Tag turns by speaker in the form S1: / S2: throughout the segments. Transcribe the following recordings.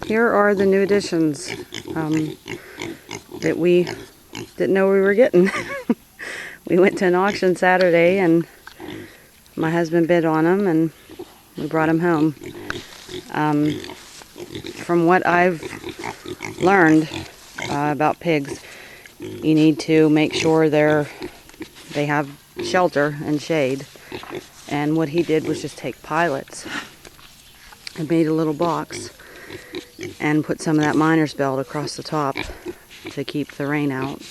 S1: here are the new additions that we didn't know we were getting. We went to an auction Saturday and my husband bid on them and we brought them home. From what I've learned about pigs, you need to make sure they have shelter and shade. And what he did was just take pallets and made a little box and put some of that miner's belt across the top to keep the rain out.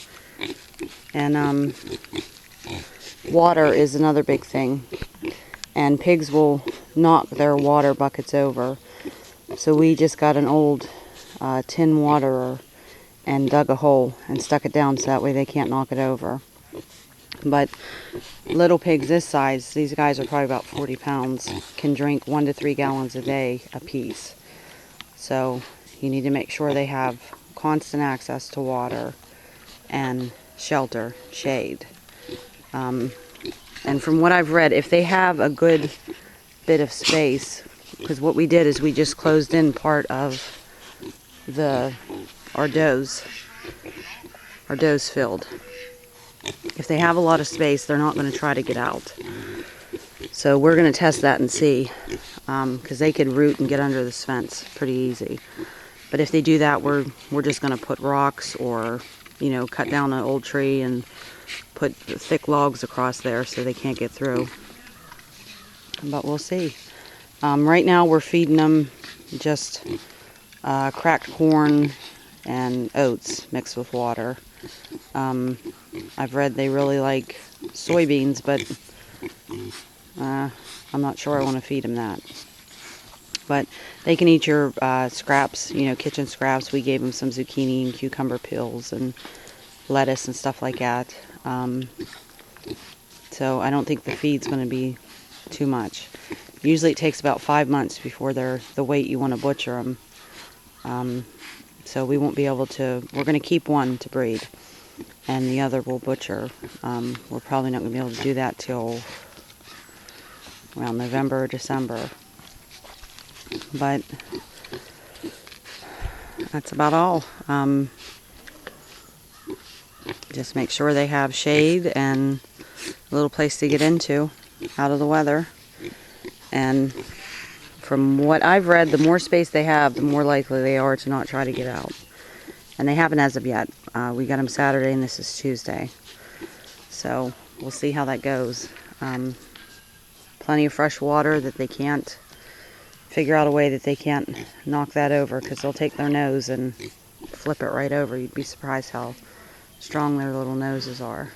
S1: And water is another big thing. And pigs will knock their water buckets over. So we just got an old tin waterer and dug a hole and stuck it down so that way they can't knock it over. But little pigs this size, these guys are probably about 40 pounds, can drink 1 to 3 gallons a day apiece. So you need to make sure they have constant access to water and shelter, shade. And from what I've read, if they have a good bit of space, because what we did is we just closed in part of our does filled. If they have a lot of space, they're not going to try to get out. So we're going to test that and see, because they could root and get under this fence pretty easy. But if they do that, we're just going to put rocks or, cut down an old tree and put thick logs across there so they can't get through. But we'll see. Right now we're feeding them just cracked corn and oats mixed with water. I've read they really like soybeans, but I'm not sure I want to feed them that. But they can eat your scraps, kitchen scraps. We gave them some zucchini and cucumber peels and lettuce and stuff like that. So I don't think the feed's going to be too much. Usually it takes about 5 months before they're the weight you want to butcher them. So we won't be able to, we're going to keep one to breed and the other we'll butcher. We're probably not going to be able to do that till around November or December. But that's about all. Just make sure they have shade and a little place to get into out of the weather. And from what I've read, the more space they have, the more likely they are to not try to get out. And they haven't as of yet. We got them Saturday and this is Tuesday. So we'll see how that goes. Plenty of fresh water that they can't figure out a way that they can't knock that over, because they'll take their nose and flip it right over. You'd be surprised how strong their little noses are.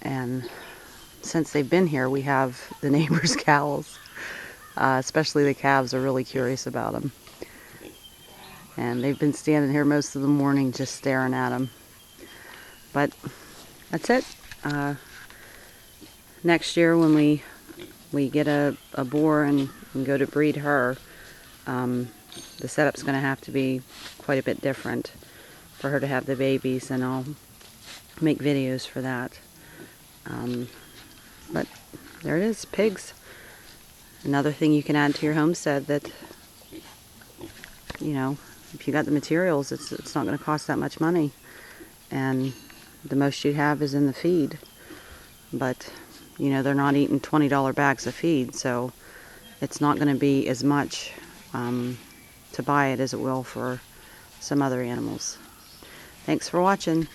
S1: And since they've been here, we have the neighbors' cows. Especially the calves are really curious about them. And they've been standing here most of the morning just staring at them. But that's it. Next year when we get a boar and go to breed her, the setup's going to have to be quite a bit different for her to have the babies, and I'll make videos for that. But there it is, pigs. Another thing you can add to your homestead that, if you got the materials, it's not going to cost that much money. And the most you have is in the feed. But, they're not eating $20 bags of feed, so it's not going to be as much to buy it as it will for some other animals. Thanks for watching.